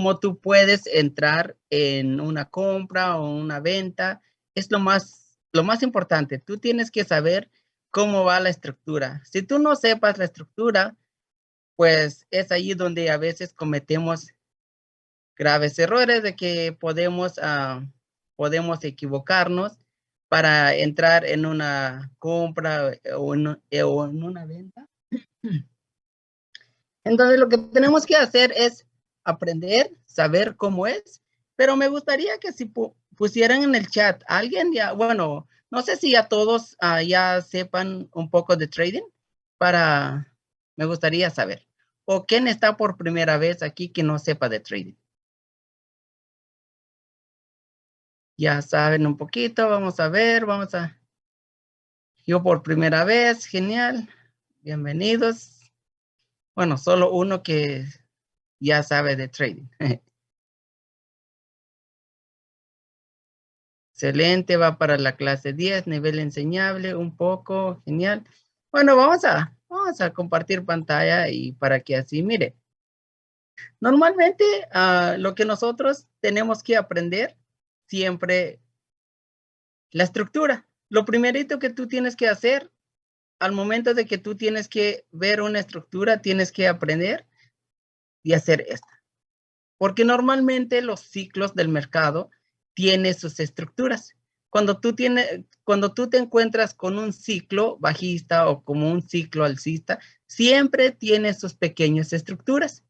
cómo tú puedes entrar en una compra o una venta. Es lo más importante. Tú tienes que saber cómo va la estructura. Si tú no sepas la estructura, pues es ahí donde a veces cometemos graves errores de que podemos equivocarnos para entrar en una compra o en una venta. Entonces, lo que tenemos que hacer es aprender, saber cómo es, pero me gustaría que si pusieran en el chat, alguien ya, bueno, no sé si ya todos ya sepan un poco de trading, me gustaría saber. ¿O quién está por primera vez aquí que no sepa de trading? Ya saben un poquito, vamos a ver, yo por primera vez, genial, bienvenidos. Bueno, solo uno que ya sabe de trading. Excelente, va para la clase 10, nivel enseñable, un poco, genial. Bueno, vamos a compartir pantalla y para que así, mire. Normalmente, lo que nosotros tenemos que aprender siempre la estructura. Lo primerito que tú tienes que hacer al momento de que tú tienes que ver una estructura, tienes que aprender y hacer esta. Porque normalmente los ciclos del mercado tienen sus estructuras. Cuando tú te encuentras con un ciclo bajista o como un ciclo alcista, siempre tiene sus pequeñas estructuras.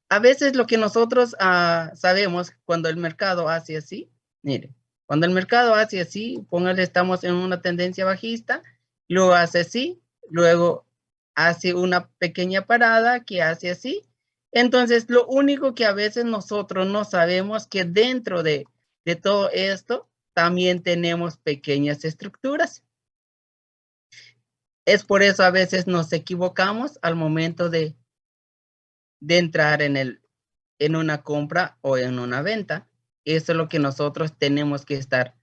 A veces lo que nosotros sabemos cuando el mercado hace así, mire, cuando el mercado hace así, póngale, estamos en una tendencia bajista, luego hace así, luego hace una pequeña parada que hace así. Entonces, lo único que a veces nosotros no sabemos que dentro de todo esto también tenemos pequeñas estructuras. Es por eso a veces nos equivocamos al momento de entrar en una compra o en una venta. Eso es lo que nosotros tenemos que estar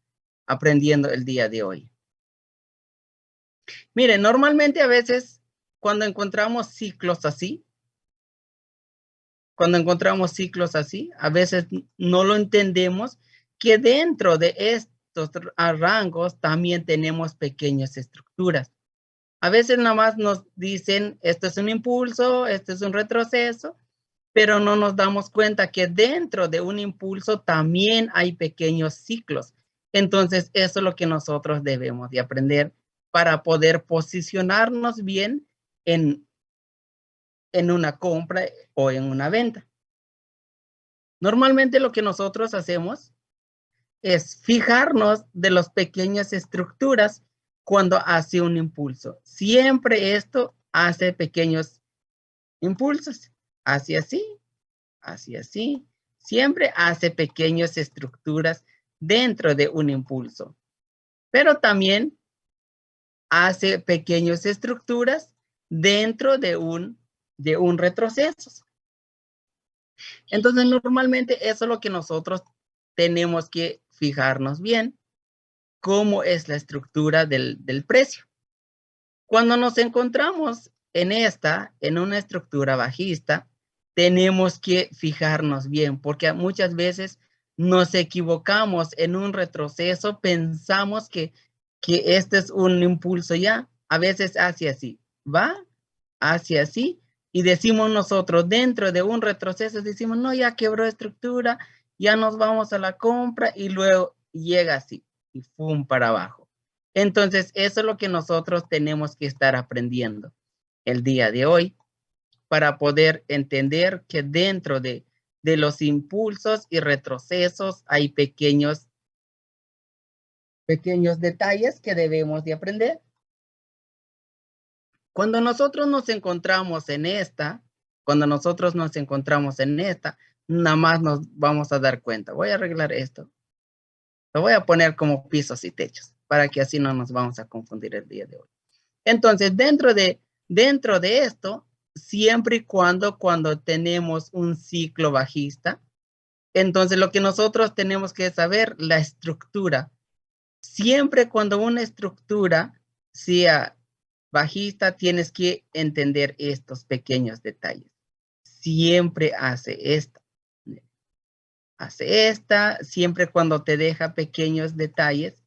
aprendiendo el día de hoy. Mire, normalmente a veces cuando encontramos ciclos así, a veces no lo entendemos que dentro de estos rangos también tenemos pequeñas estructuras. A veces nada más nos dicen, esto es un impulso, esto es un retroceso, pero no nos damos cuenta que dentro de un impulso también hay pequeños ciclos. Entonces, eso es lo que nosotros debemos de aprender para poder posicionarnos bien en una compra o en una venta. Normalmente lo que nosotros hacemos es fijarnos de las pequeñas estructuras cuando hace un impulso. Siempre esto hace pequeños impulsos. Hace así, así. Siempre hace pequeñas estructuras dentro de un impulso. Pero también hace pequeñas estructuras dentro de un retroceso. Entonces, normalmente eso es lo que nosotros tenemos que fijarnos bien, cómo es la estructura del precio. Cuando nos encontramos en una estructura bajista, tenemos que fijarnos bien, porque muchas veces nos equivocamos en un retroceso, pensamos que este es un impulso ya, a veces hacia así, va hacia así, y decimos nosotros dentro de un retroceso, decimos, no, ya quebró estructura, ya nos vamos a la compra, y luego llega así, y ¡fum! Para abajo. Entonces, eso es lo que nosotros tenemos que estar aprendiendo el día de hoy para poder entender que dentro de los impulsos y retrocesos hay pequeños detalles que debemos de aprender. Cuando nosotros nos encontramos en esta, nada más nos vamos a dar cuenta. Voy a arreglar esto. Lo voy a poner como pisos y techos para que así no nos vamos a confundir el día de hoy. Entonces, dentro de esto, siempre y cuando tenemos un ciclo bajista, entonces lo que nosotros tenemos que saber, la estructura. Siempre cuando una estructura sea bajista, tienes que entender estos pequeños detalles. Siempre hace esto. hace esta, siempre cuando te deja pequeños detalles.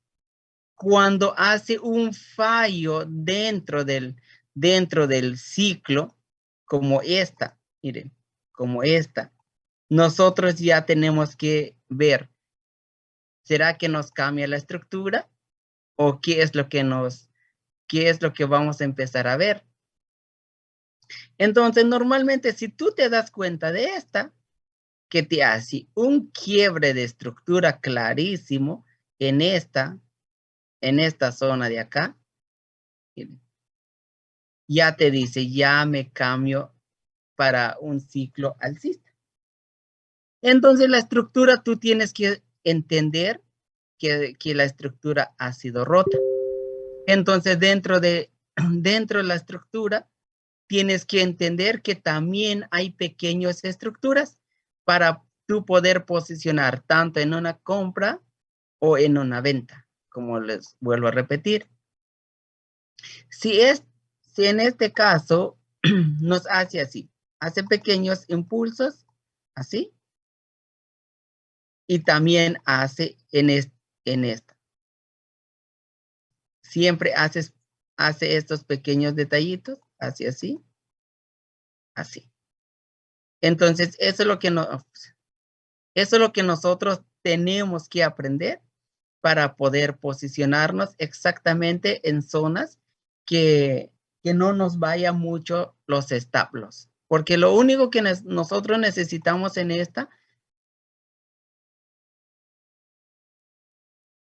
Cuando hace un fallo dentro del ciclo, como esta, miren, como esta, nosotros ya tenemos que ver, ¿será que nos cambia la estructura? ¿O qué es lo que vamos a empezar a ver? Entonces, normalmente, si tú te das cuenta de esta, que te hace un quiebre de estructura clarísimo en esta zona de acá, ya te dice, ya me cambio para un ciclo alcista. Entonces, la estructura, tú tienes que entender que la estructura ha sido rota. Entonces, dentro de la estructura, tienes que entender que también hay pequeñas estructuras para tú poder posicionar tanto en una compra o en una venta, como les vuelvo a repetir. Si en este caso nos hace así, hace pequeños impulsos, así, y también hace en esta. Siempre hace estos pequeños detallitos, así. Entonces, eso es lo que nosotros tenemos que aprender para poder posicionarnos exactamente en zonas que no nos vaya mucho los stop loss. Porque lo único que nosotros necesitamos en esta,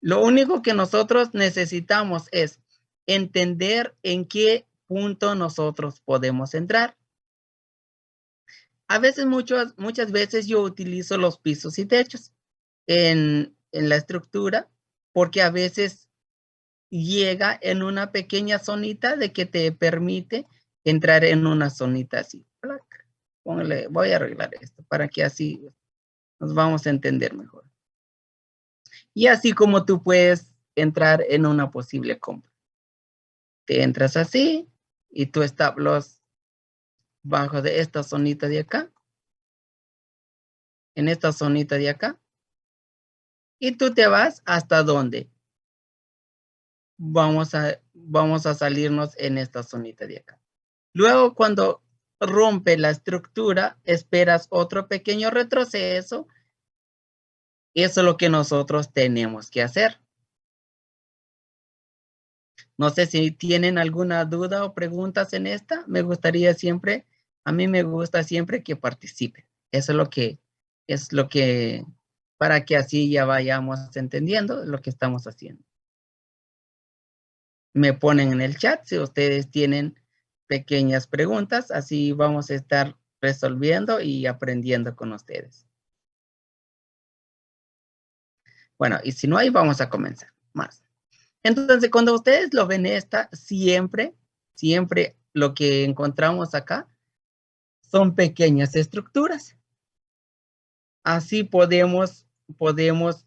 lo único que nosotros necesitamos es entender en qué punto nosotros podemos entrar. A veces, muchas veces yo utilizo los pisos y techos en la estructura, porque a veces llega en una pequeña zonita de que te permite entrar en una zonita así. Voy a arreglar esto para que así nos vamos a entender mejor. Y así como tú puedes entrar en una posible compra. Te entras así y tu stop loss bajo de esta zonita de acá. En esta zonita de acá. Y tú te vas hasta donde vamos a salirnos en esta zonita de acá. Luego, cuando rompe la estructura, esperas otro pequeño retroceso. Eso es lo que nosotros tenemos que hacer. No sé si tienen alguna duda o preguntas en esta. A mí me gusta siempre que participen. Eso es lo que, para que así ya vayamos entendiendo lo que estamos haciendo. Me ponen en el chat si ustedes tienen pequeñas preguntas, así vamos a estar resolviendo y aprendiendo con ustedes. Bueno, y si no hay, vamos a comenzar más. Entonces, cuando ustedes lo ven siempre lo que encontramos acá son pequeñas estructuras. Así podemos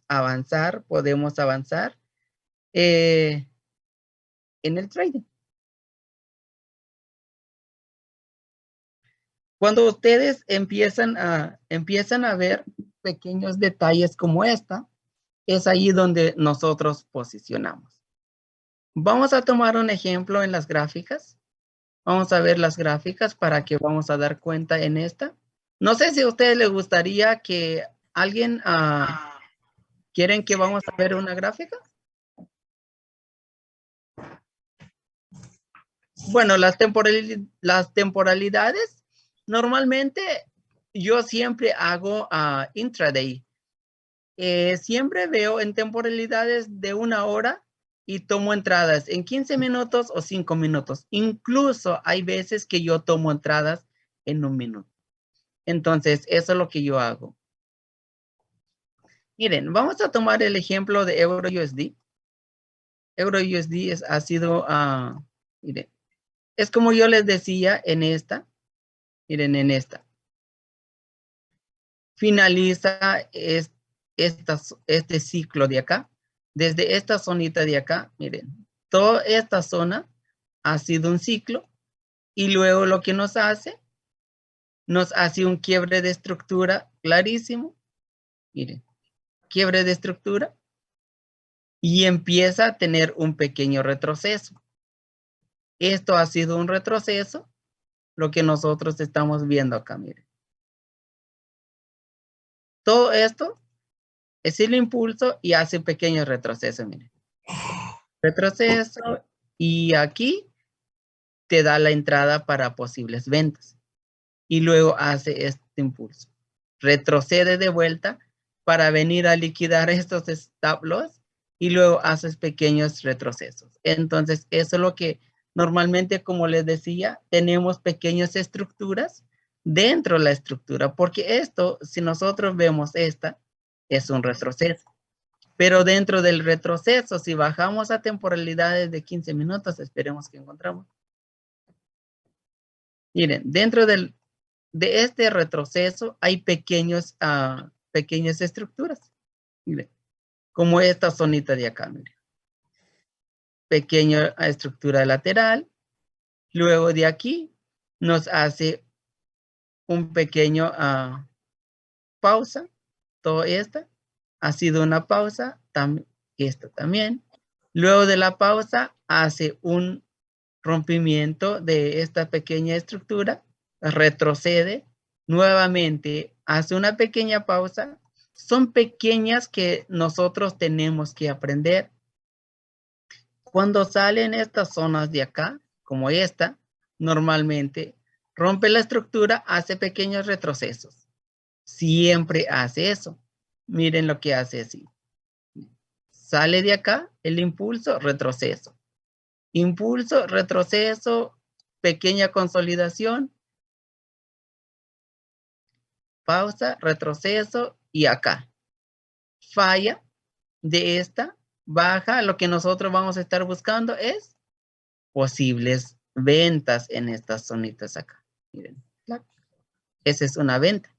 avanzar en el trading. Cuando ustedes empiezan a ver pequeños detalles como esta, es ahí donde nosotros posicionamos. Vamos a tomar un ejemplo en las gráficas. Vamos a ver las gráficas para que vamos a dar cuenta en esta. No sé si a ustedes les gustaría que alguien quieren que vamos a ver una gráfica. Bueno, las temporalidades, normalmente yo siempre hago intraday. Siempre veo en temporalidades de 1 hora y tomo entradas en 15 minutos o 5 minutos. Incluso hay veces que yo tomo entradas en 1 minuto. Entonces, eso es lo que yo hago. Miren, vamos a tomar el ejemplo de EURUSD. EURUSD ha sido, miren, es como yo les decía en esta. Miren, en esta. Finaliza este ciclo de acá. Desde esta zonita de acá, miren, toda esta zona ha sido un ciclo y luego lo que nos hace un quiebre de estructura clarísimo Miren, quiebre de estructura y empieza a tener un pequeño retroceso. Esto ha sido un retroceso, lo que nosotros estamos viendo acá, miren. Todo esto es el impulso y hace un pequeño retroceso, miren. Retroceso y aquí te da la entrada para posibles ventas. Y luego hace este impulso. Retrocede de vuelta para venir a liquidar estos stop loss y luego haces pequeños retrocesos. Entonces, eso es lo que normalmente, como les decía, tenemos pequeñas estructuras dentro de la estructura, porque esto, si nosotros vemos esta, es un retroceso. Pero dentro del retroceso, si bajamos a temporalidades de 15 minutos, esperemos que encontramos. Miren, dentro de este retroceso hay pequeñas estructuras. Miren, como esta zonita de acá, miren. Pequeña estructura lateral. Luego de aquí nos hace un pequeño pausa. Todo esta ha sido una pausa. Esto también. Luego de la pausa hace un rompimiento de esta pequeña estructura, retrocede, nuevamente hace una pequeña pausa. Son pequeñas que nosotros tenemos que aprender. Cuando salen estas zonas de acá, como esta, normalmente rompe la estructura, hace pequeños retrocesos. Siempre hace eso. Miren lo que hace así. Sale de acá el impulso, retroceso. Impulso, retroceso, pequeña consolidación, pausa, retroceso y acá. Falla de esta, baja, lo que nosotros vamos a estar buscando es posibles ventas en estas zonitas acá. Miren, esa es una venta.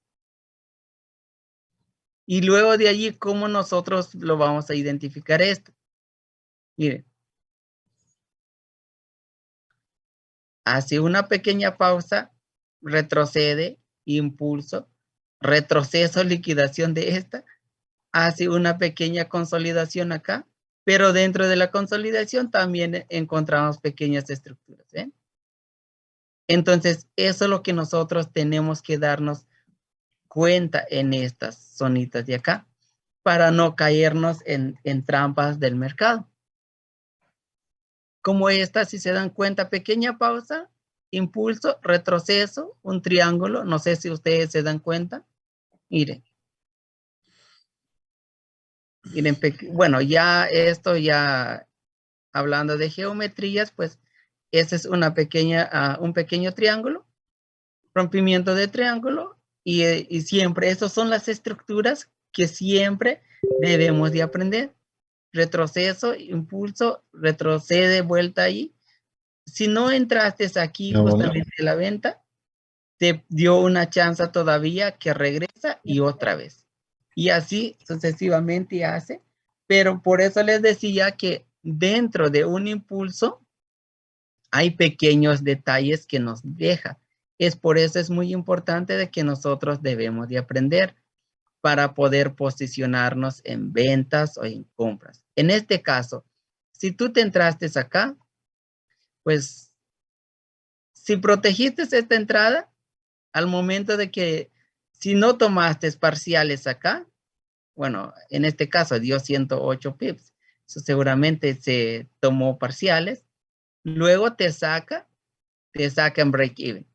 Y luego de allí, ¿cómo nosotros lo vamos a identificar esto? Miren. Hace una pequeña pausa, retrocede, impulso, retroceso, liquidación de esta, hace una pequeña consolidación acá, pero dentro de la consolidación también encontramos pequeñas estructuras. ¿Ven? Entonces, eso es lo que nosotros tenemos que darnos cuenta en estas zonitas de acá, para no caernos en trampas del mercado. Como esta, si se dan cuenta, pequeña pausa, impulso, retroceso, un triángulo, no sé si ustedes se dan cuenta. Miren. Miren, bueno, ya esto, ya hablando de geometrías, pues ese es una pequeña, un pequeño triángulo, rompimiento de triángulo, y siempre, esas son las estructuras que siempre debemos de aprender. Retroceso, impulso, retrocede, vuelta ahí. Si no entraste aquí justamente en la venta, te dio una chance todavía que regresa y otra vez. Y así sucesivamente hace. Pero por eso les decía que dentro de un impulso hay pequeños detalles que nos deja. Es por eso es muy importante de que nosotros debemos de aprender para poder posicionarnos en ventas o en compras. En este caso, si tú te entraste acá, pues si protegiste esta entrada, al momento de que si no tomaste parciales acá, bueno, en este caso dio 108 pips, eso seguramente se tomó parciales, luego te saca en break even,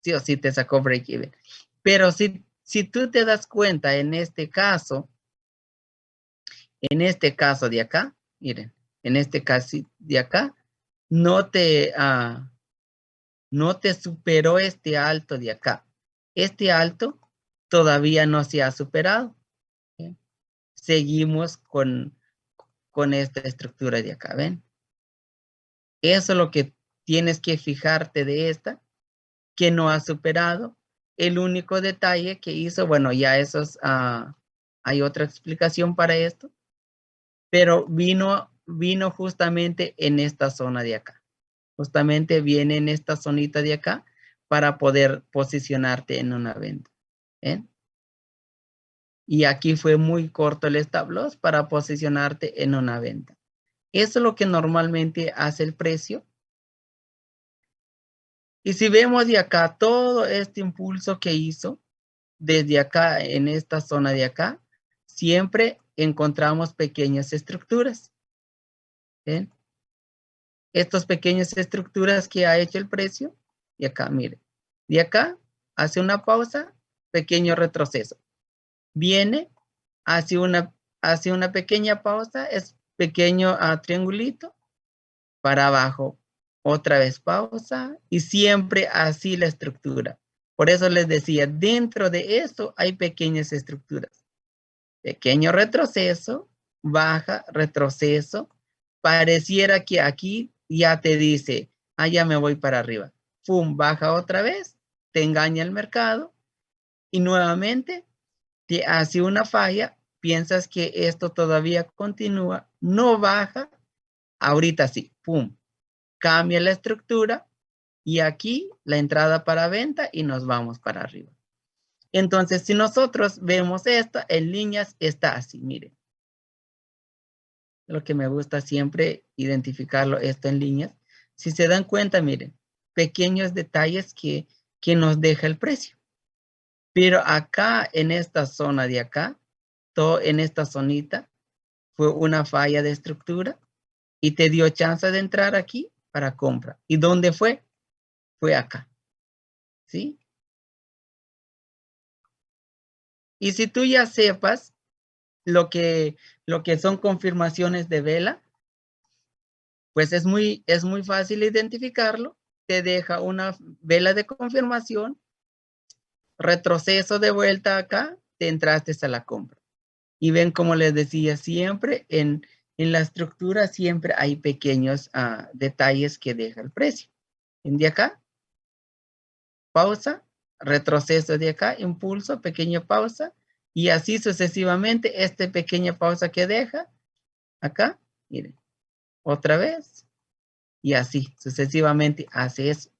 sí o sí te sacó break even, pero si tú te das cuenta en este caso de acá, miren, en este caso de acá, no te superó este alto de acá. Este alto todavía no se ha superado. ¿Bien? Seguimos con esta estructura de acá, ¿ven? Eso es lo que tienes que fijarte de esta, que no ha superado. El único detalle que hizo, bueno, ya esos, hay otra explicación para esto, pero vino justamente en esta zona de acá. Justamente viene en esta zonita de acá para poder posicionarte en una venta. ¿Ven? Y aquí fue muy corto el stop loss para posicionarte en una venta. Eso es lo que normalmente hace el precio. Y si vemos de acá todo este impulso que hizo, desde acá, en esta zona de acá, siempre encontramos pequeñas estructuras. ¿Ven? Estas pequeñas estructuras que ha hecho el precio. Y acá, mire. De acá, hace una pausa, pequeño retroceso. Viene, hace una pequeña pausa, es pequeño triangulito, para abajo, otra vez pausa, y siempre así la estructura. Por eso les decía, dentro de esto hay pequeñas estructuras. Pequeño retroceso, baja, retroceso. Pareciera que aquí ya te dice, ya me voy para arriba. Pum, baja otra vez, te engaña el mercado y nuevamente te hace una falla, piensas que esto todavía continúa, no baja, ahorita sí, pum, cambia la estructura y aquí la entrada para venta y nos vamos para arriba. Entonces, si nosotros vemos esto en líneas, está así, miren. Lo que me gusta siempre identificarlo esto en líneas. Si se dan cuenta, miren, pequeños detalles que nos deja el precio. Pero acá, en esta zona de acá, todo en esta zonita, fue una falla de estructura y te dio chance de entrar aquí para compra. ¿Y dónde fue? Fue acá. ¿Sí? Y si tú ya sepas lo que son confirmaciones de vela, pues es muy fácil identificarlo. Te deja una vela de confirmación, retroceso de vuelta acá, te entraste a la compra. Y ven, como les decía, siempre en la estructura siempre hay pequeños detalles que deja el precio. En de acá, pausa, retroceso de acá, impulso, pequeña pausa, y así sucesivamente, esta pequeña pausa que deja, acá, miren, otra vez, y así sucesivamente hace eso.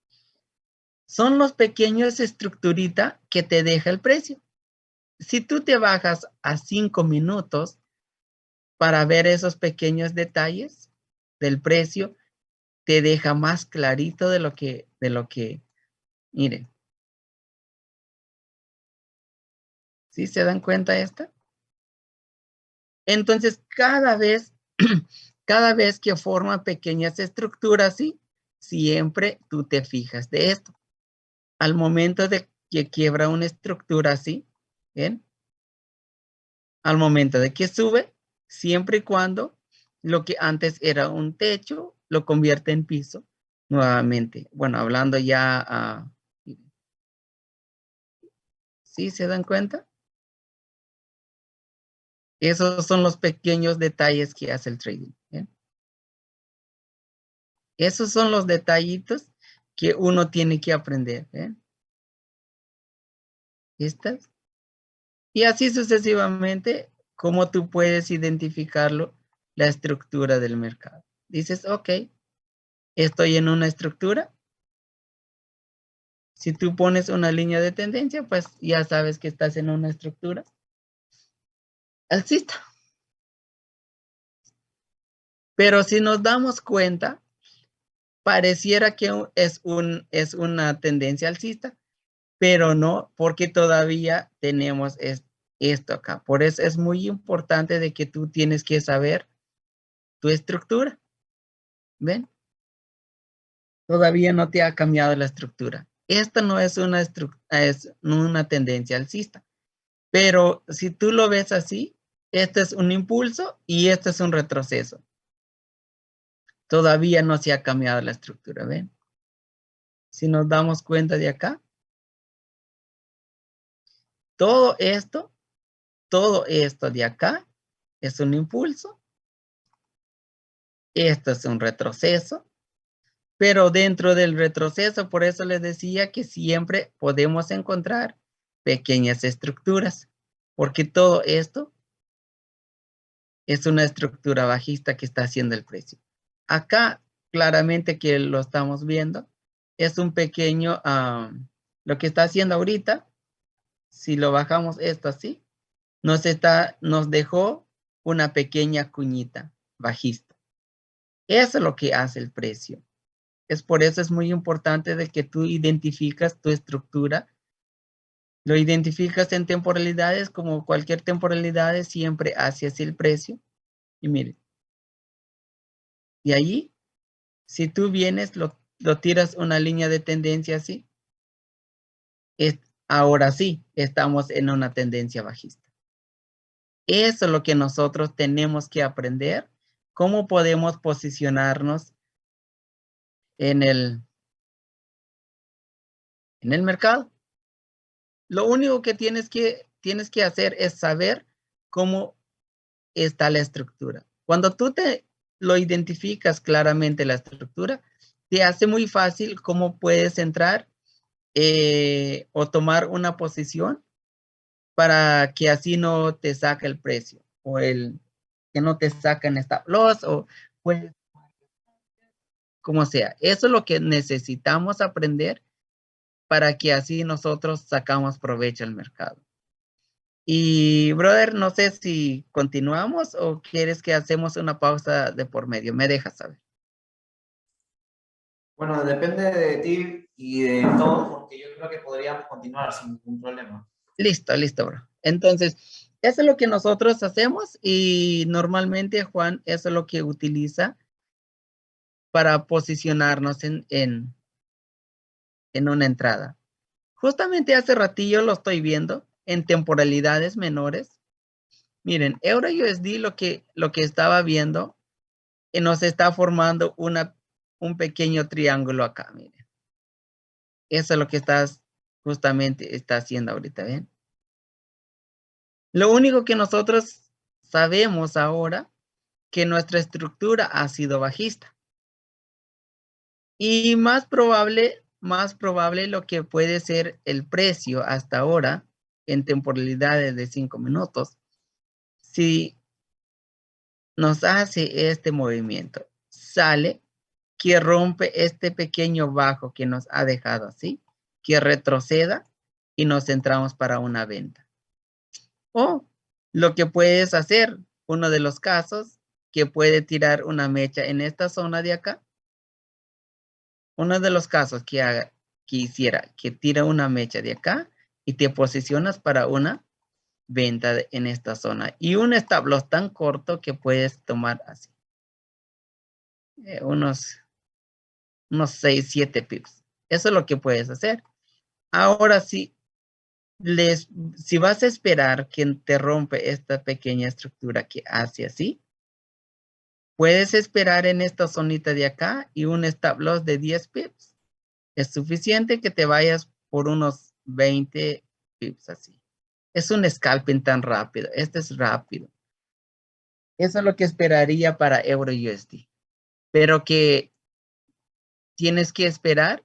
Son los pequeños estructuritas que te deja el precio. Si tú te bajas a 5 minutos para ver esos pequeños detalles del precio, te deja más clarito de lo que, miren. ¿Sí se dan cuenta de esto? Entonces, cada vez que forma pequeñas estructuras, ¿sí? Siempre tú te fijas de esto. Al momento de que quiebra una estructura así, ¿ven? Al momento de que sube, siempre y cuando lo que antes era un techo, lo convierte en piso nuevamente. Bueno, hablando ya, ¿sí se dan cuenta? Esos son los pequeños detalles que hace el trading. ¿Bien? Esos son los detallitos que uno tiene que aprender. ¿Estas? Y así sucesivamente, cómo tú puedes identificarlo, la estructura del mercado. Dices, ok, estoy en una estructura. Si tú pones una línea de tendencia, pues ya sabes que estás en una estructura alcista. Pero si nos damos cuenta, pareciera que es una tendencia alcista, pero no, porque todavía tenemos esto acá. Por eso es muy importante de que tú tienes que saber tu estructura. ¿Ven? Todavía no te ha cambiado la estructura. Esta no es una tendencia alcista. Pero si tú lo ves así, este es un impulso y este es un retroceso. Todavía no se ha cambiado la estructura, ¿ven? Si nos damos cuenta de acá, todo esto de acá es un impulso. Esto es un retroceso. Pero dentro del retroceso, por eso les decía que siempre podemos encontrar pequeñas estructuras, porque todo esto es una estructura bajista que está haciendo el precio. Acá, claramente que lo estamos viendo, es un pequeño, lo que está haciendo ahorita, si lo bajamos esto así, nos dejó una pequeña cuñita bajista. Eso es lo que hace el precio. Es por eso es muy importante de que tú identificas tu estructura. Lo identificas en temporalidades, como cualquier temporalidad siempre hacia así el precio. Y mire, y allí, si tú vienes, lo tiras una línea de tendencia así, ahora sí, estamos en una tendencia bajista. Eso es lo que nosotros tenemos que aprender, cómo podemos posicionarnos en el mercado. Lo único que tienes que hacer es saber cómo está la estructura. Cuando tú lo identificas claramente la estructura, te hace muy fácil cómo puedes entrar o tomar una posición para que así no te saque el precio o que no te saquen stop loss o pues como sea. Eso es lo que necesitamos aprender para que así nosotros sacamos provecho al mercado. Y, brother, no sé si continuamos o quieres que hacemos una pausa de por medio. Me dejas saber. Bueno, depende de ti y de todos, porque yo creo que podríamos continuar sin ningún problema. Listo, bro. Entonces, eso es lo que nosotros hacemos y normalmente Juan, eso es lo que utiliza para posicionarnos en una entrada. Justamente hace ratillo lo estoy viendo en temporalidades menores. Miren, Euro USD lo que estaba viendo nos está formando un pequeño triángulo acá, miren. Eso es lo que justamente está haciendo ahorita, ¿ven? Lo único que nosotros sabemos ahora que nuestra estructura ha sido bajista. Y más probable lo que puede ser el precio hasta ahora en temporalidades de 5 minutos. Si nos hace este movimiento, sale, que rompe este pequeño bajo que nos ha dejado así, que retroceda y nos centramos para una venta. O lo que puedes hacer, uno de los casos, que puede tirar una mecha en esta zona de acá. Uno de los casos que hiciera que tira una mecha de acá y te posicionas para una venta en esta zona. Y un stop loss tan corto que puedes tomar así. Unos 6, 7 pips. Eso es lo que puedes hacer. Ahora sí, si vas a esperar que te rompe esta pequeña estructura que hace así, puedes esperar en esta zonita de acá y un stop loss de 10 pips. Es suficiente que te vayas por unos 20 pips así. Es un scalping tan rápido. Este es rápido. Eso es lo que esperaría para Euro USD. Pero que tienes que esperar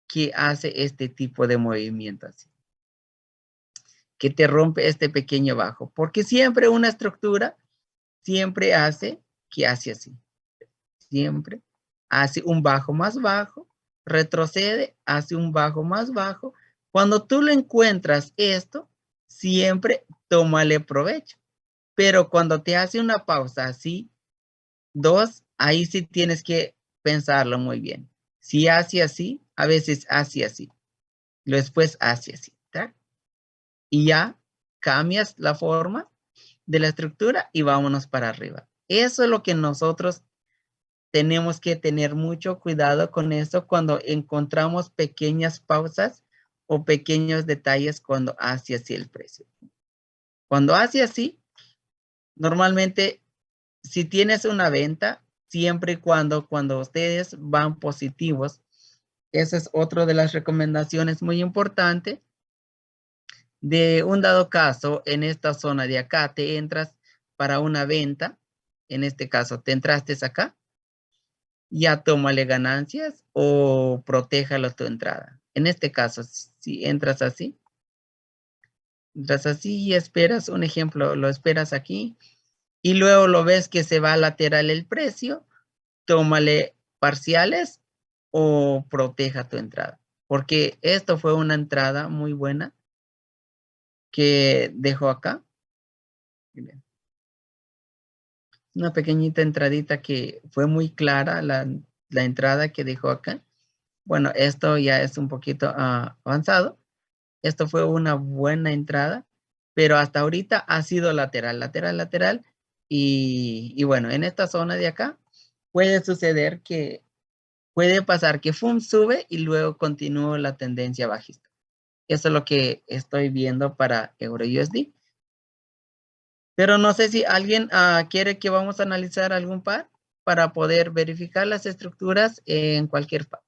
que hace este tipo de movimiento así. Que te rompe este pequeño bajo. Porque siempre una estructura siempre hace que hace así. Siempre hace un bajo más bajo, retrocede, hace un bajo más bajo. Cuando tú lo encuentras esto, siempre tómale provecho. Pero cuando te hace una pausa así, 2, ahí sí tienes que pensarlo muy bien. Si hace así, a veces hace así. Después hace así. ¿tá? Y ya cambias la forma de la estructura y vámonos para arriba. Eso es lo que nosotros tenemos que tener mucho cuidado con eso cuando encontramos pequeñas pausas o pequeños detalles cuando hace así el precio. Cuando hace así, normalmente si tienes una venta, siempre y cuando ustedes van positivos, esa es otra de las recomendaciones muy importante. De un dado caso, en esta zona de acá, te entras para una venta, en este caso, te entraste acá, ya tómale ganancias o protéjalo tu entrada. En este caso, si entras así y esperas, un ejemplo, lo esperas aquí y luego lo ves que se va a lateral el precio, tómale parciales o proteja tu entrada. Porque esto fue una entrada muy buena que dejó acá. Miren. Una pequeñita entradita que fue muy clara la entrada que dejó acá. Bueno, esto ya es un poquito avanzado. Esto fue una buena entrada, pero hasta ahorita ha sido lateral, lateral, lateral. Y bueno, en esta zona de acá puede suceder que puede pasar que FUM sube y luego continúa la tendencia bajista. Eso es lo que estoy viendo para EURUSD. Pero no sé si alguien quiere que vamos a analizar algún par para poder verificar las estructuras en cualquier par.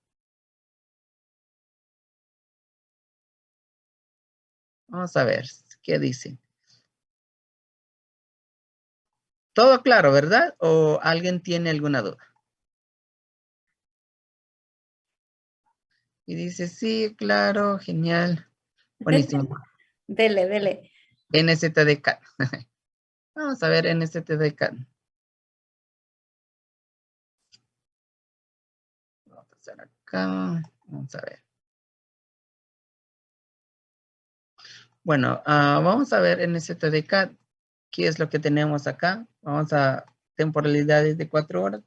Vamos a ver qué dice. Todo claro, ¿verdad? ¿O alguien tiene alguna duda? Y dice, sí, claro, genial. Buenísimo. Dele, dele. NZDK. Vamos a ver NZDK. Vamos a hacer acá. Vamos a ver. Bueno, vamos a ver NZDK. ¿Qué es lo que tenemos acá? Vamos a temporalidades de 4 horas.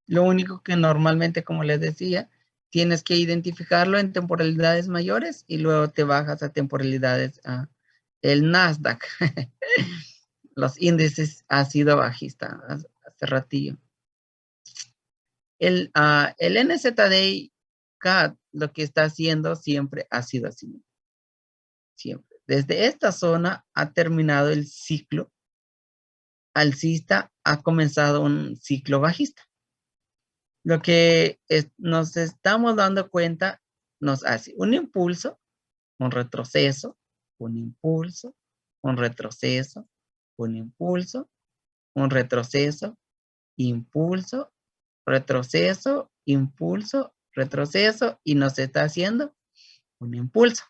Lo único que normalmente, como les decía, tienes que identificarlo en temporalidades mayores y luego te bajas a temporalidades. El Nasdaq, los índices ha sido bajista hace ratillo. El NZDK lo que está haciendo siempre ha sido así. Siempre. Desde esta zona ha terminado el ciclo alcista, ha comenzado un ciclo bajista. Lo que nos estamos dando cuenta nos hace un impulso, un retroceso, un impulso, un retroceso, un impulso, un retroceso, impulso, retroceso, impulso, retroceso y nos está haciendo un impulso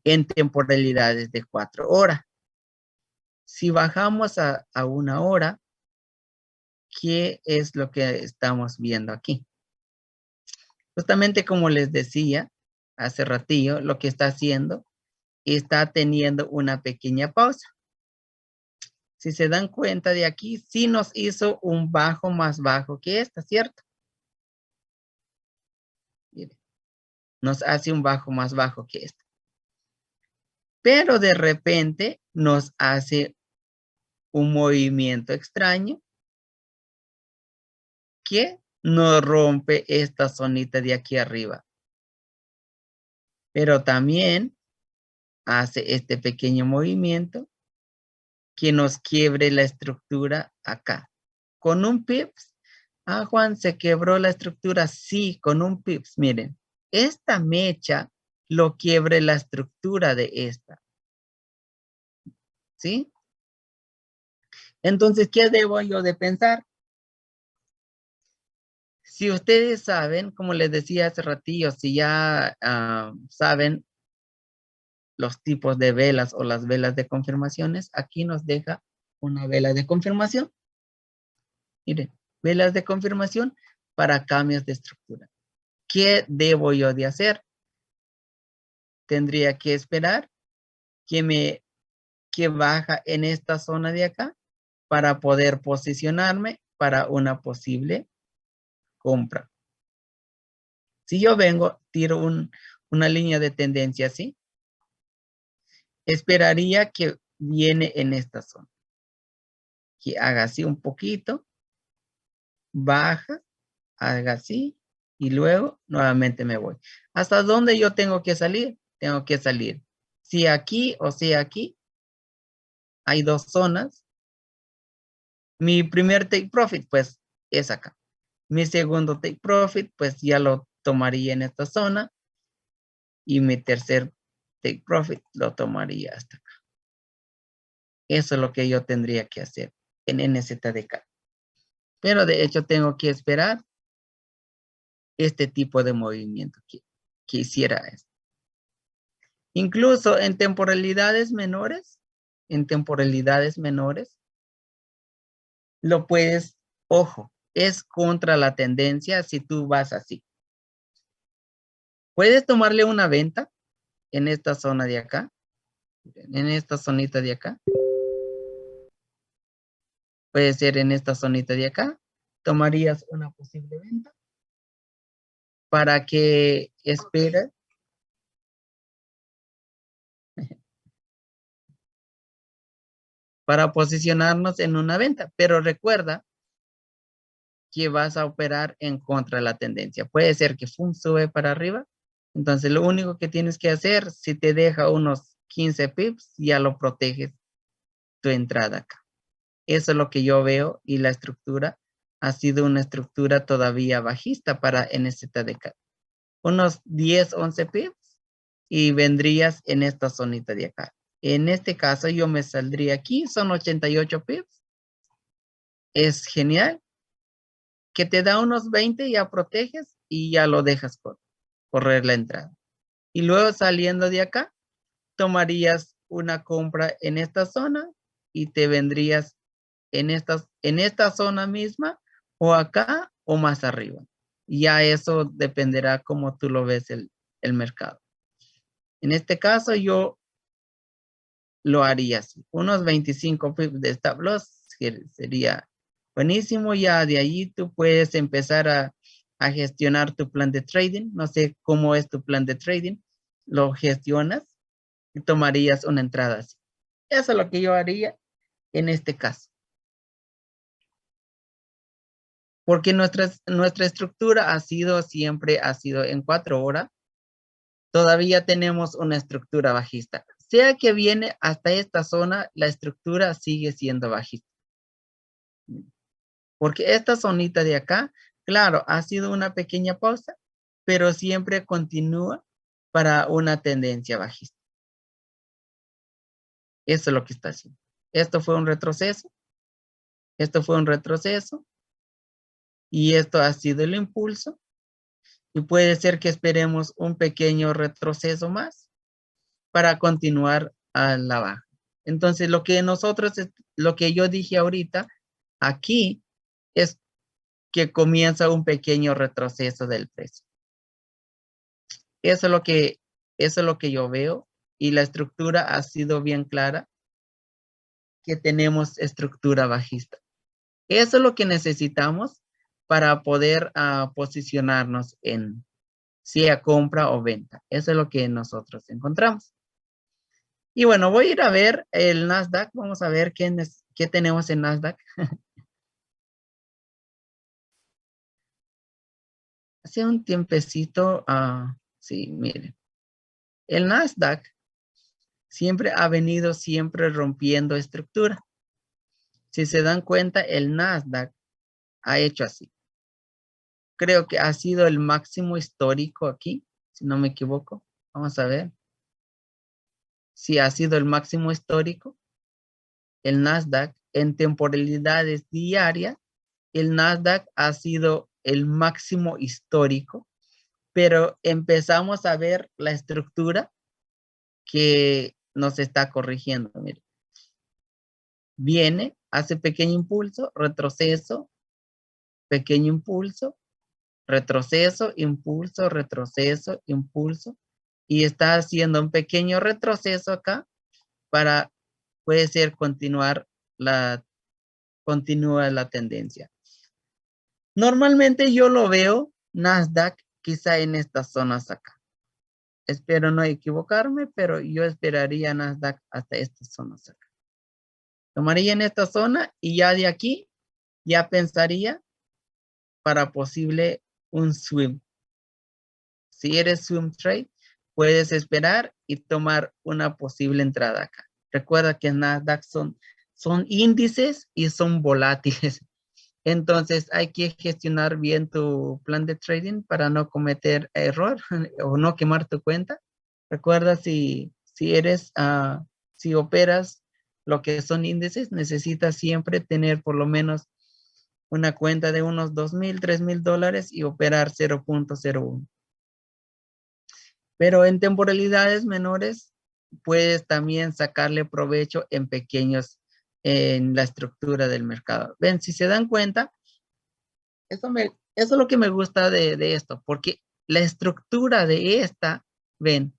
en temporalidades de 4 horas. Si bajamos a 1 hora, ¿qué es lo que estamos viendo aquí? Justamente como les decía hace ratillo, lo que está haciendo, está teniendo una pequeña pausa. Si se dan cuenta de aquí, sí nos hizo un bajo más bajo que esta, ¿cierto? Miren, nos hace un bajo más bajo que esta. Pero de repente nos hace un movimiento extraño que nos rompe esta zonita de aquí arriba. Pero también hace este pequeño movimiento que nos quiebre la estructura acá. Con un pips, Juan, se quebró la estructura. Sí, con un pips, miren. Esta mecha lo quiebre la estructura de esta. ¿Sí? Entonces, ¿qué debo yo de pensar? Si ustedes saben, como les decía hace ratillo, si ya saben los tipos de velas o las velas de confirmaciones, aquí nos deja una vela de confirmación. Miren, velas de confirmación para cambios de estructura. ¿Qué debo yo de hacer? Tendría que esperar que baja en esta zona de acá para poder posicionarme para una posible compra. Si yo vengo, tiro una línea de tendencia así, esperaría que viene en esta zona. Que haga así un poquito, baja, haga así y luego nuevamente me voy. ¿Hasta dónde yo tengo que salir? Tengo que salir. Si aquí o si aquí, hay 2 zonas. Mi primer take profit, pues, es acá. Mi segundo take profit, pues, ya lo tomaría en esta zona. Y mi tercer take profit lo tomaría hasta acá. Eso es lo que yo tendría que hacer en NZDK. Pero de hecho tengo que esperar este tipo de movimiento que hiciera esto. Incluso en temporalidades menores, lo puedes, ojo, es contra la tendencia si tú vas así. Puedes tomarle una venta en esta zona de acá En esta zonita de acá. Puede ser en esta zonita de acá. Tomarías una posible venta para que espere. Para posicionarnos en una venta. Pero recuerda que vas a operar en contra de la tendencia. Puede ser que sube para arriba. Entonces lo único que tienes que hacer, si te deja unos 15 pips, ya lo proteges tu entrada acá. Eso es lo que yo veo y la estructura ha sido una estructura todavía bajista para NZDK. Unos 10, 11 pips y vendrías en esta zonita de acá. En este caso yo me saldría aquí, son 88 pips. Es genial. Que te da unos 20, ya proteges y ya lo dejas correr la entrada. Y luego saliendo de acá, tomarías una compra en esta zona y te vendrías en esta zona misma o acá o más arriba. Ya eso dependerá cómo tú lo ves el mercado. En este caso yo lo haría así. Unos 25 pips de stop loss sería buenísimo. Ya de allí tú puedes empezar a gestionar tu plan de trading. No sé cómo es tu plan de trading. Lo gestionas y tomarías una entrada así. Eso es lo que yo haría en este caso. Porque nuestra estructura siempre ha sido en 4 horas. Todavía tenemos una estructura bajista. Sea que viene hasta esta zona, la estructura sigue siendo bajista. Porque esta zonita de acá, claro, ha sido una pequeña pausa, pero siempre continúa para una tendencia bajista. Eso es lo que está haciendo. Esto fue un retroceso. Esto fue un retroceso. Y esto ha sido el impulso. Y puede ser que esperemos un pequeño retroceso más para continuar a la baja. Entonces, lo que yo dije ahorita, aquí es que comienza un pequeño retroceso del precio. Eso es lo que yo veo y la estructura ha sido bien clara que tenemos estructura bajista. Eso es lo que necesitamos para poder posicionarnos en sea compra o venta. Eso es lo que nosotros encontramos. Y bueno, voy a ir a ver el Nasdaq. Vamos a ver qué tenemos en Nasdaq. Hace un tiempecito, sí, miren. El Nasdaq siempre ha venido rompiendo estructura. Si se dan cuenta, el Nasdaq ha hecho así. Creo que ha sido el máximo histórico aquí, si no me equivoco. Vamos a ver. Sí, ha sido el máximo histórico. El Nasdaq en temporalidades diarias, el Nasdaq ha sido el máximo histórico, pero empezamos a ver la estructura que nos está corrigiendo. Mire. Viene, hace pequeño impulso, retroceso, pequeño impulso, retroceso, impulso, retroceso, impulso, y está haciendo un pequeño retroceso acá para, puede ser, continúa la tendencia. Normalmente yo lo veo Nasdaq quizá en estas zonas acá. Espero no equivocarme, pero yo esperaría Nasdaq hasta estas zonas acá. Tomaría en esta zona y ya de aquí ya pensaría para posible un swing. Si eres swing trade, puedes esperar y tomar una posible entrada acá. Recuerda que Nasdaq son índices y son volátiles. Entonces hay que gestionar bien tu plan de trading para no cometer error o no quemar tu cuenta. Recuerda si operas lo que son índices, necesitas siempre tener por lo menos una cuenta de unos $2,000, $3,000 y operar 0.01. Pero en temporalidades menores puedes también sacarle provecho en pequeños en la estructura del mercado. Ven, si se dan cuenta, eso es lo que me gusta de esto, porque la estructura de esta, ven,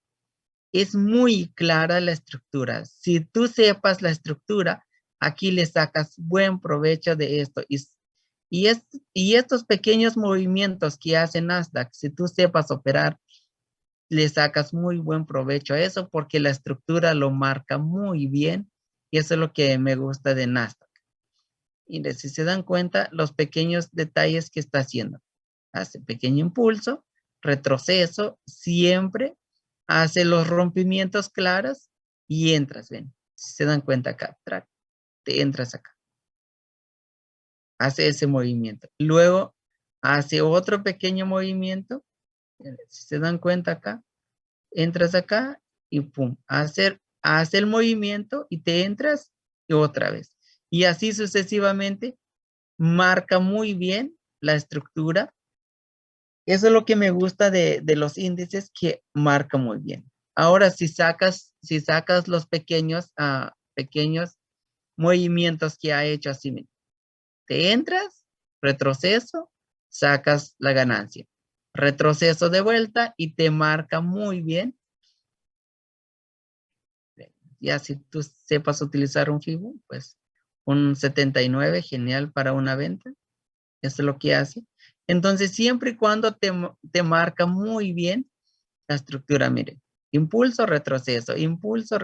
es muy clara la estructura. Si tú sepas la estructura, aquí le sacas buen provecho de esto. Y estos pequeños movimientos que hace Nasdaq, si tú sepas operar, le sacas muy buen provecho a eso porque la estructura lo marca muy bien. Y eso es lo que me gusta de Nasdaq. Y si se dan cuenta, los pequeños detalles que está haciendo. Hace pequeño impulso, retroceso, siempre hace los rompimientos claros y entras, ven. Si se dan cuenta acá, te entras acá. Hace ese movimiento. Luego hace otro pequeño movimiento. Si se dan cuenta acá, entras acá y pum, hace el movimiento y te entras y otra vez. Y así sucesivamente marca muy bien la estructura. Eso es lo que me gusta de los índices, que marca muy bien. Ahora, si sacas los pequeños movimientos que ha hecho así, te entras, retroceso, sacas la ganancia. Retroceso de vuelta y te marca muy bien. Ya si tú sepas utilizar un FIBO, pues un 79, genial para una venta. Eso es lo que hace. Entonces, siempre y cuando te marca muy bien la estructura, miren. Impulso, retroceso, impulso.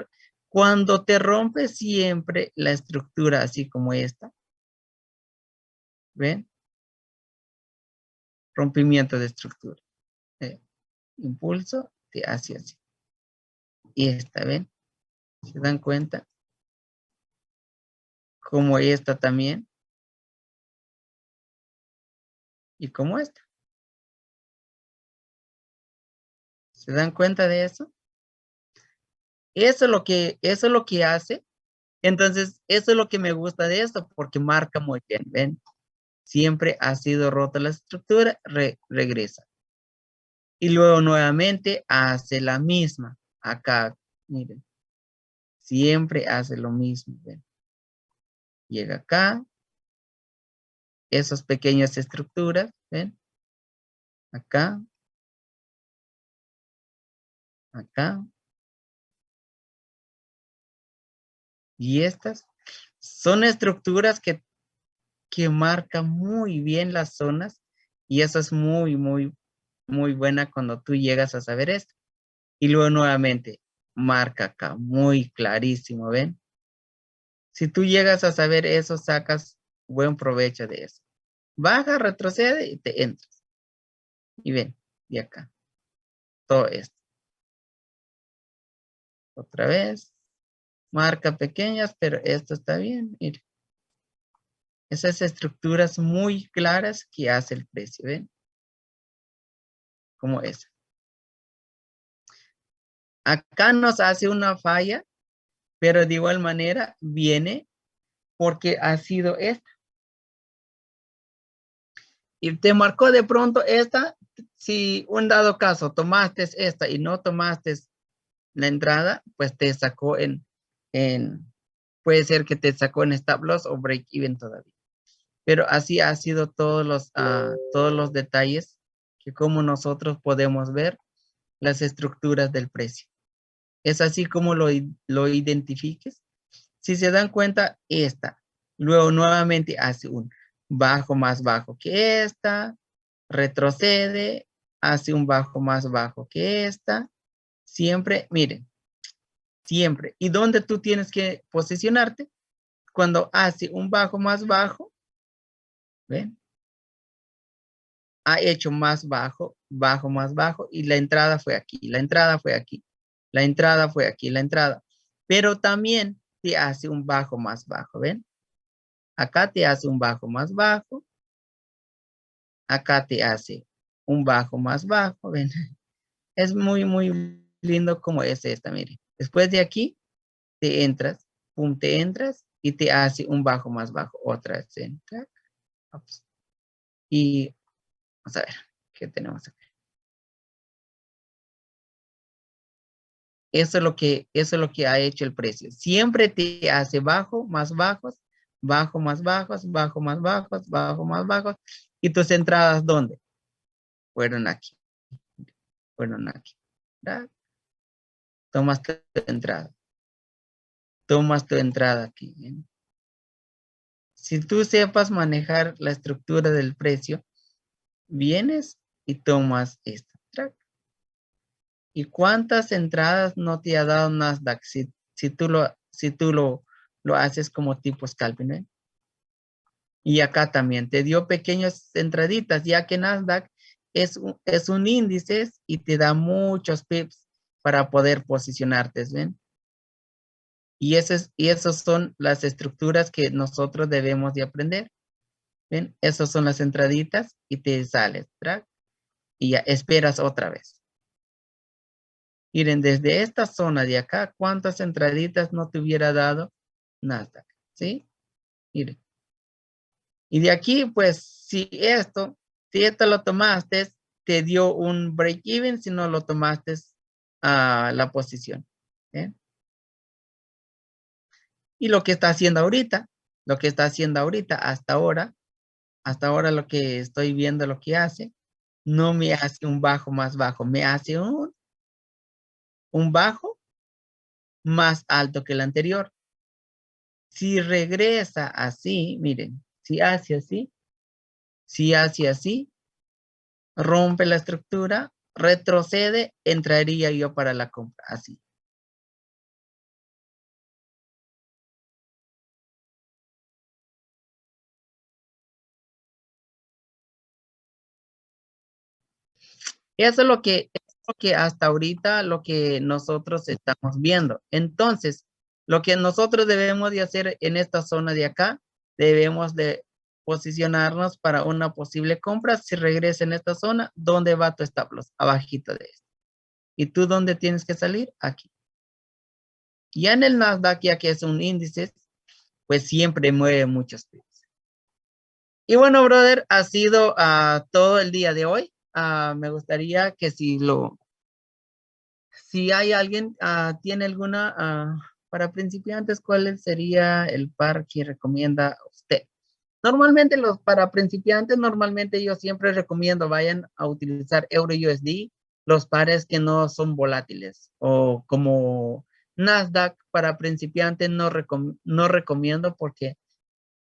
Cuando te rompe siempre la estructura, así como esta. ¿Ven? Rompimiento de estructura. Impulso, te hace así. Y esta, ¿ven? ¿Se dan cuenta? Como esta también. Y como esta. ¿Se dan cuenta de eso? Eso es lo que hace. Entonces, eso es lo que me gusta de esto, porque marca muy bien, ¿ven? Siempre ha sido rota la estructura, regresa. Y luego nuevamente hace la misma. Acá, miren. Siempre hace lo mismo, ¿ven? Llega acá. Esas pequeñas estructuras, ¿ven? Acá. Acá. Y estas son estructuras que marcan muy bien las zonas. Y eso es muy, muy, muy buena cuando tú llegas a saber esto. Y luego nuevamente, marca acá, muy clarísimo, ¿ven? Si tú llegas a saber eso, sacas buen provecho de eso. Baja, retrocede y te entras. Y ven, y acá, todo esto. Otra vez, marca pequeñas, pero esto está bien, mire. Esas estructuras muy claras que hace el precio, ¿ven? Como esa. Acá nos hace una falla, pero de igual manera viene porque ha sido esta. Y te marcó de pronto esta. Si un dado caso tomaste esta y no tomaste la entrada, pues te sacó puede ser que te sacó en stop loss o break even todavía. Pero así ha sido todos los detalles que como nosotros podemos ver las estructuras del precio. Es así como lo identifiques. Si se dan cuenta, esta. Luego nuevamente hace un bajo más bajo que esta. Retrocede. Hace un bajo más bajo que esta. Siempre, miren, siempre. ¿Y dónde tú tienes que posicionarte? Cuando hace un bajo más bajo. ¿Ven? Ha hecho más bajo, bajo más bajo. Y la entrada fue aquí. La entrada fue aquí. La entrada fue aquí. La entrada. Pero también te hace un bajo más bajo. ¿Ven? Acá te hace un bajo más bajo. Acá te hace un bajo más bajo. ¿Ven? Es muy, muy lindo como es esta, mire. Después de aquí, te entras, pum, te entras y te hace un bajo más bajo. Otra vez entra. Y vamos a ver, ¿qué tenemos acá? Eso es lo que ha hecho el precio. Siempre te hace bajo, más bajos, bajo, más bajos, bajo, más bajos, bajo, más bajos. ¿Y tus entradas dónde? Fueron aquí. Fueron aquí. ¿Verdad? Tomas tu entrada. Tomas tu entrada aquí. ¿Bien? Si tú sepas manejar la estructura del precio, vienes y tomas esta track. ¿Y cuántas entradas no te ha dado Nasdaq si tú lo haces como tipo scalping? ¿Eh? Y acá también te dio pequeñas entraditas, ya que Nasdaq es un índice y te da muchos pips para poder posicionarte, ¿ven? Y esas son las estructuras que nosotros debemos de aprender, ¿ven? Esas son las entraditas y te sales, ¿verdad? Y ya esperas otra vez. Miren, desde esta zona de acá, ¿cuántas entraditas no te hubiera dado Nasdaq? ¿Sí? Miren. Y de aquí, pues, si esto lo tomaste, te dio un break-even, si no lo tomaste a la posición. ¿Eh? Y lo que está haciendo ahorita, hasta ahora lo que estoy viendo lo que hace, no me hace un bajo más bajo, me hace un bajo más alto que el anterior. Si regresa así, miren, si hace así, rompe la estructura, retrocede, entraría yo para la compra, así. Eso es lo que hasta ahorita, lo que nosotros estamos viendo. Entonces, lo que nosotros debemos de hacer en esta zona de acá, debemos de posicionarnos para una posible compra. Si regresa en esta zona, ¿dónde va tu stop loss? Abajito de esto. ¿Y tú dónde tienes que salir? Aquí. Ya en el Nasdaq, ya que es un índice, pues siempre mueve muchos pips. Y bueno, brother, ha sido todo el día de hoy. Me gustaría que si hay alguien, tiene alguna para principiantes, ¿cuál sería el par que recomienda usted? Normalmente para principiantes, normalmente yo siempre recomiendo vayan a utilizar Euro USD, los pares que no son volátiles, o como Nasdaq para principiantes no recomiendo porque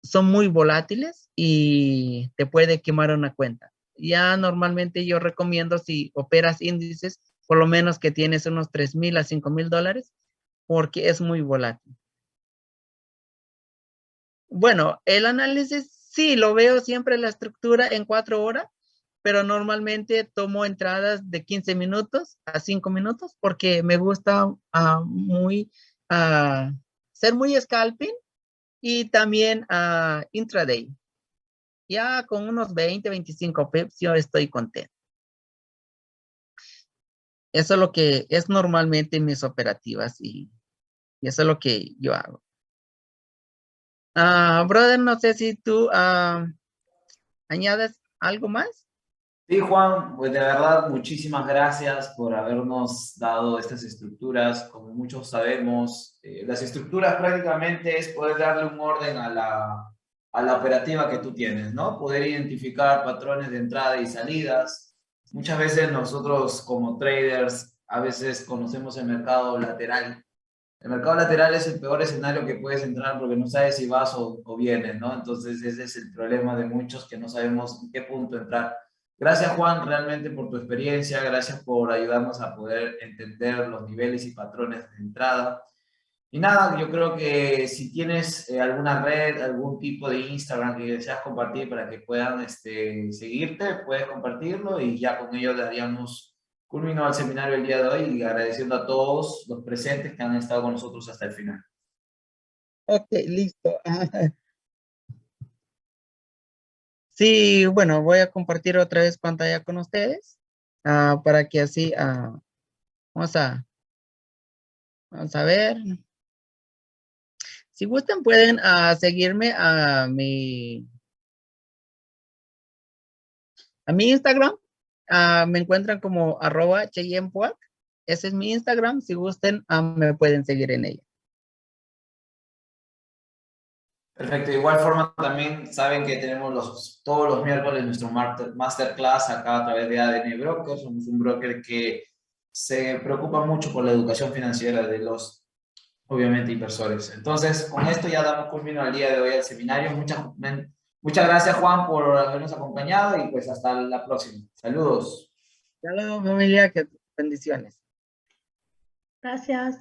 son muy volátiles y te puede quemar una cuenta. Ya normalmente yo recomiendo si operas índices, por lo menos que tienes unos 3,000 a 5,000 dólares, porque es muy volátil. Bueno, el análisis sí lo veo siempre la estructura en 4 horas, pero normalmente tomo entradas de 15 minutos a 5 minutos porque me gusta ser muy scalping y también intraday. Ya con unos 20, 25 pips yo estoy contento. Eso es lo que es normalmente mis operativas y eso es lo que yo hago. Brother, no sé si tú añades algo más. Sí, Juan, pues de verdad, muchísimas gracias por habernos dado estas estructuras. Como muchos sabemos, las estructuras prácticamente es poder darle un orden a la operativa que tú tienes, ¿no? Poder identificar patrones de entrada y salidas. Muchas veces nosotros como traders, a veces conocemos el mercado lateral. El mercado lateral es el peor escenario que puedes entrar porque no sabes si vas o vienes, ¿no? Entonces ese es el problema de muchos que no sabemos en qué punto entrar. Gracias, Juan, realmente por tu experiencia, gracias por ayudarnos a poder entender los niveles y patrones de entrada. Y nada, yo creo que si tienes alguna red, algún tipo de Instagram que deseas compartir para que puedan seguirte, puedes compartirlo y ya con ello daríamos culminó al seminario el día de hoy y agradeciendo a todos los presentes que han estado con nosotros hasta el final. Ok, listo. Sí, bueno, voy a compartir otra vez pantalla con ustedes para que así vamos a, vamos a ver. Si gustan, pueden seguirme a mi Instagram. Me encuentran como @cheyempoac. Ese es mi Instagram. Si gusten, me pueden seguir en ella. Perfecto. De igual forma también saben que tenemos todos los miércoles nuestro masterclass acá a través de ADN Broker. Somos un broker que se preocupan mucho por la educación financiera de los, obviamente, inversores. Entonces, con esto ya damos culmino al día de hoy al seminario. Muchas gracias, Juan, por habernos acompañado y pues hasta la próxima. Saludos. Saludos, familia, que bendiciones. Gracias.